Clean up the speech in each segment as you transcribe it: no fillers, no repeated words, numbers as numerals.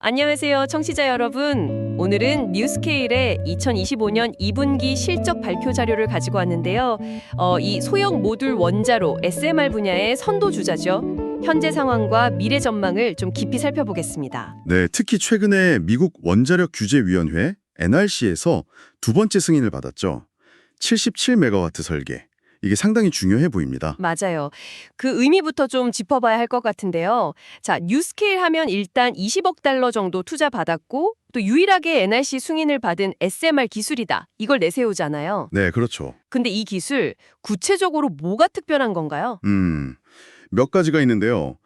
안녕하세요, 청취자 여러분. 오늘은 뉴스케일의 2025년 2분기 실적 발표 자료를 가지고 왔는데요. 이 소형 모듈 원자로 SMR 분야의 선도주자죠. 현재 상황과 미래 전망을 좀 깊이 살펴보겠습니다. 네, 특히 최근에 미국 원자력 규제위원회 NRC에서 두 번째 승인을 받았죠. 77메가와트 설계. 이게 상당히 중요해 보입니다. 맞아요. 그 의미부터 좀 짚어봐야 할 것 같은데요. 자, 뉴스케일 하면 일단 20억 달러 정도 투자 받았고 또 유일하게 NRC 승인을 받은 SMR 기술이다. 이걸 내세우잖아요. 네, 그렇죠. 근데 이 기술 구체적으로 뭐가 특별한 건가요? 몇 가지가 있는데요.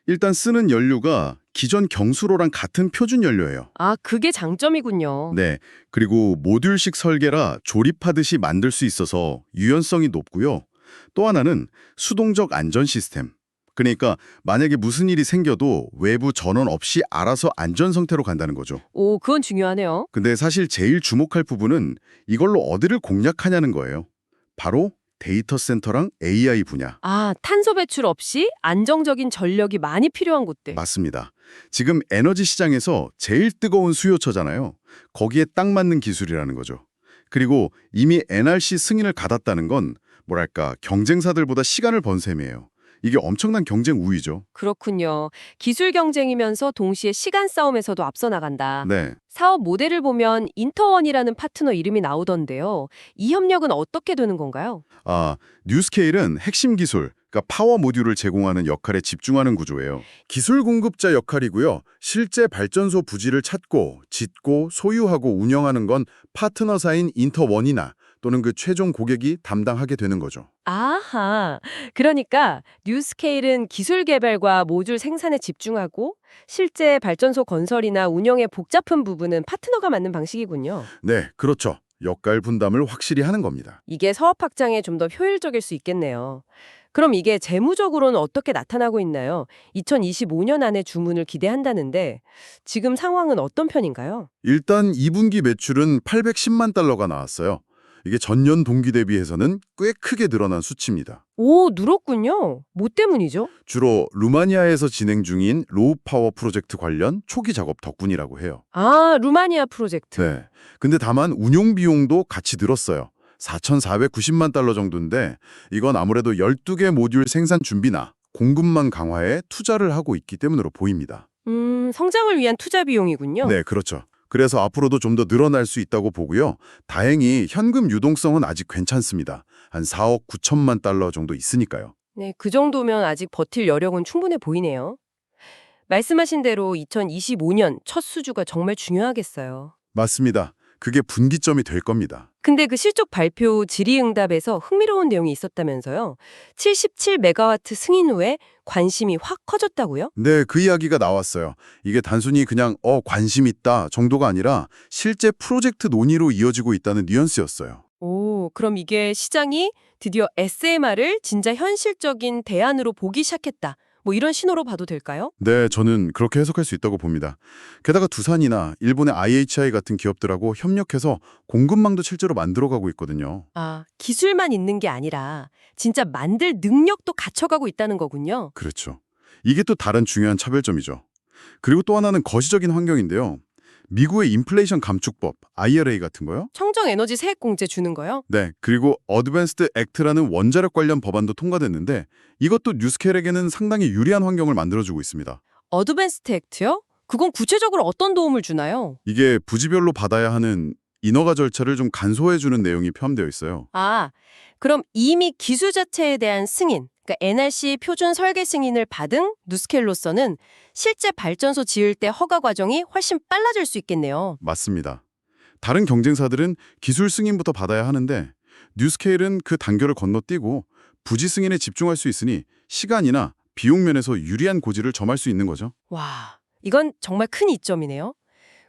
일단 쓰는 연료가 기존 경수로랑 같은 표준 연료예요. 아, 그게 장점이군요. 네, 그리고 모듈식 설계라 조립하듯이 만들 수 있어서 유연성이 높고요. 또 하나는 수동적 안전 시스템. 그러니까 만약에 무슨 일이 생겨도 외부 전원 없이 알아서 안전 상태로 간다는 거죠. 오, 그건 중요하네요. 근데 사실 제일 주목할 부분은 이걸로 어디를 공략하냐는 거예요. 바로 데이터 센터랑 AI 분야. 아, 탄소 배출 없이 안정적인 전력이 많이 필요한 곳들. 맞습니다. 지금 에너지 시장에서 제일 뜨거운 수요처잖아요. 거기에 딱 맞는 기술이라는 거죠. 그리고 이미 NRC 승인을 받았다는 건 뭐랄까 경쟁사들보다 시간을 번 셈이에요. 이게 엄청난 경쟁 우위죠. 그렇군요. 기술 경쟁이면서 동시에 시간 싸움에서도 앞서 나간다. 네. 사업 모델을 보면 인터원이라는 파트너 이름이 나오던데요. 이 협력은 어떻게 되는 건가요? 뉴스케일은 핵심 기술, 그러니까 파워 모듈을 제공하는 역할에 집중하는 구조예요. 기술 공급자 역할이고요. 실제 발전소 부지를 찾고, 짓고, 소유하고 운영하는 건 파트너사인 인터원이나 또는 그 최종 고객이 담당하게 되는 거죠. 아하. 그러니까 뉴스케일은 기술 개발과 모듈 생산에 집중하고 실제 발전소 건설이나 운영의 복잡한 부분은 파트너가 맡는 방식이군요. 네, 그렇죠. 역할 분담을 확실히 하는 겁니다. 이게 사업 확장에 좀 더 효율적일 수 있겠네요. 그럼 이게 재무적으로는 어떻게 나타나고 있나요? 2025년 안에 주문을 기대한다는데 지금 상황은 어떤 편인가요? 일단 2분기 매출은 810만 달러가 나왔어요. 이게 전년 동기 대비해서는 꽤 크게 늘어난 수치입니다. 오, 늘었군요. 뭐 때문이죠? 주로 루마니아에서 진행 중인 로우 파워 프로젝트 관련 초기 작업 덕분이라고 해요. 아, 루마니아 프로젝트. 네. 근데 다만 운용 비용도 같이 늘었어요. 4,490만 달러 정도인데 이건 아무래도 12개 모듈 생산 준비나 공급망 강화에 투자를 하고 있기 때문으로 보입니다. 성장을 위한 투자 비용이군요. 네, 그렇죠. 그래서 앞으로도 좀 더 늘어날 수 있다고 보고요. 다행히 현금 유동성은 아직 괜찮습니다. 한 4억 9천만 달러 정도 있으니까요. 네, 그 정도면 아직 버틸 여력은 충분해 보이네요. 말씀하신 대로 2025년 첫 수주가 정말 중요하겠어요. 맞습니다. 그게 분기점이 될 겁니다. 근데 그 실적 발표 질의응답에서 흥미로운 내용이 있었다면서요. 77메가와트 승인 후에 관심이 확 커졌다고요? 네, 그 이야기가 나왔어요. 이게 단순히 그냥 관심 있다 정도가 아니라 실제 프로젝트 논의로 이어지고 있다는 뉘앙스였어요. 오, 그럼 이게 시장이 드디어 SMR을 진짜 현실적인 대안으로 보기 시작했다. 뭐 이런 신호로 봐도 될까요? 네, 저는 그렇게 해석할 수 있다고 봅니다. 게다가 두산이나 일본의 IHI 같은 기업들하고 협력해서 공급망도 실제로 만들어가고 있거든요. 아, 기술만 있는 게 아니라 진짜 만들 능력도 갖춰가고 있다는 거군요. 그렇죠. 이게 또 다른 중요한 차별점이죠. 그리고 또 하나는 거시적인 환경인데요. 미국의 인플레이션 감축법, IRA 같은 거요? 청정 에너지 세액 공제 주는 거요? 네, 그리고 어드밴스드 액트라는 원자력 관련 법안도 통과됐는데 이것도 뉴스케일에게는 상당히 유리한 환경을 만들어주고 있습니다. 어드밴스트 액트요? 그건 구체적으로 어떤 도움을 주나요? 이게 부지별로 받아야 하는 인허가 절차를 좀 간소해주는 내용이 포함되어 있어요. 아, 그럼 이미 기술 자체에 대한 승인, 그러니까 NRC 표준 설계 승인을 받은 뉴스케일로서는 실제 발전소 지을 때 허가 과정이 훨씬 빨라질 수 있겠네요. 맞습니다. 다른 경쟁사들은 기술 승인부터 받아야 하는데 뉴스케일은 그 단계를 건너뛰고 부지 승인에 집중할 수 있으니 시간이나 비용 면에서 유리한 고지를 점할 수 있는 거죠. 와, 이건 정말 큰 이점이네요.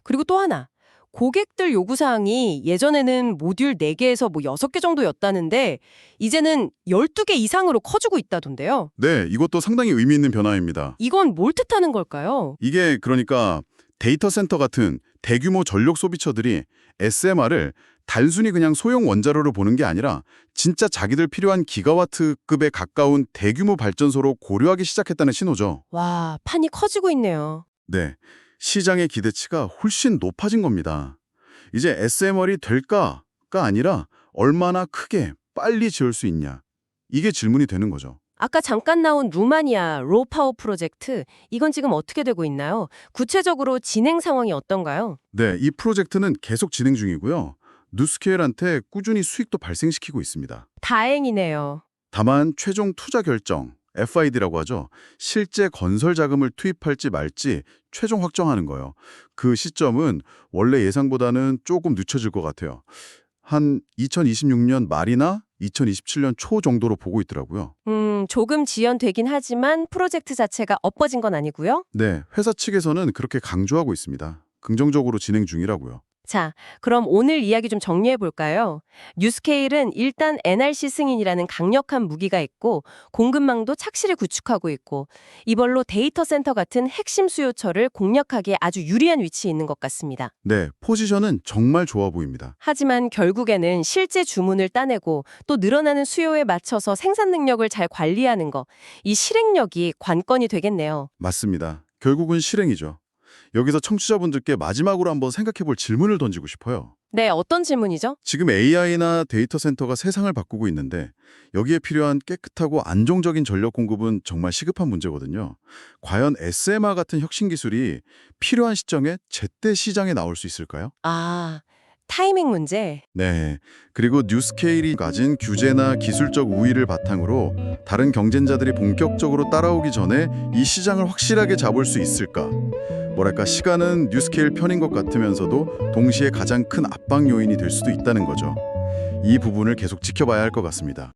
그리고 또 하나, 고객들 요구사항이 예전에는 모듈 4개에서 뭐 6개 정도였다는데 이제는 12개 이상으로 커지고 있다던데요. 네, 이것도 상당히 의미 있는 변화입니다. 이건 뭘 뜻하는 걸까요? 이게 그러니까 데이터 센터 같은 대규모 전력 소비처들이 SMR을 단순히 그냥 소형 원자로를 보는 게 아니라 진짜 자기들 필요한 기가와트급에 가까운 대규모 발전소로 고려하기 시작했다는 신호죠. 와, 판이 커지고 있네요. 네. 시장의 기대치가 훨씬 높아진 겁니다. 이제 SMR이 될까가 아니라 얼마나 크게 빨리 지을 수 있냐. 이게 질문이 되는 거죠. 아까 잠깐 나온 루마니아 로파워 프로젝트, 이건 지금 어떻게 되고 있나요? 구체적으로 진행 상황이 어떤가요? 네, 이 프로젝트는 계속 진행 중이고요. 뉴스케일한테 꾸준히 수익도 발생시키고 있습니다. 다행이네요. 다만 최종 투자 결정, FID라고 하죠. 실제 건설 자금을 투입할지 말지 최종 확정하는 거예요. 그 시점은 원래 예상보다는 조금 늦춰질 것 같아요. 한 2026년 말이나 2027년 초 정도로 보고 있더라고요. 조금 지연되긴 하지만 프로젝트 자체가 엎어진 건 아니고요. 네, 회사 측에서는 그렇게 강조하고 있습니다. 긍정적으로 진행 중이라고요. 자, 그럼 오늘 이야기 좀 정리해 볼까요? 뉴스케일은 일단 NRC 승인이라는 강력한 무기가 있고 공급망도 착실히 구축하고 있고 이걸로 데이터 센터 같은 핵심 수요처를 공략하기에 아주 유리한 위치에 있는 것 같습니다. 네, 포지션은 정말 좋아 보입니다. 하지만 결국에는 실제 주문을 따내고 또 늘어나는 수요에 맞춰서 생산 능력을 잘 관리하는 거, 이 실행력이 관건이 되겠네요. 맞습니다. 결국은 실행이죠. 여기서 청취자분들께 마지막으로 한번 생각해 볼 질문을 던지고 싶어요. 네, 어떤 질문이죠? 지금 AI나 데이터 센터가 세상을 바꾸고 있는데 여기에 필요한 깨끗하고 안정적인 전력 공급은 정말 시급한 문제거든요. 과연 SMR 같은 혁신 기술이 필요한 시점에 제때 시장에 나올 수 있을까요? 아, 타이밍 문제. 네. 그리고 뉴스케일이 가진 규제나 기술적 우위를 바탕으로 다른 경쟁자들이 본격적으로 따라오기 전에 이 시장을 확실하게 잡을 수 있을까? 뭐랄까, 시간은 뉴스케일 편인 것 같으면서도 동시에 가장 큰 압박 요인이 될 수도 있다는 거죠. 이 부분을 계속 지켜봐야 할 것 같습니다.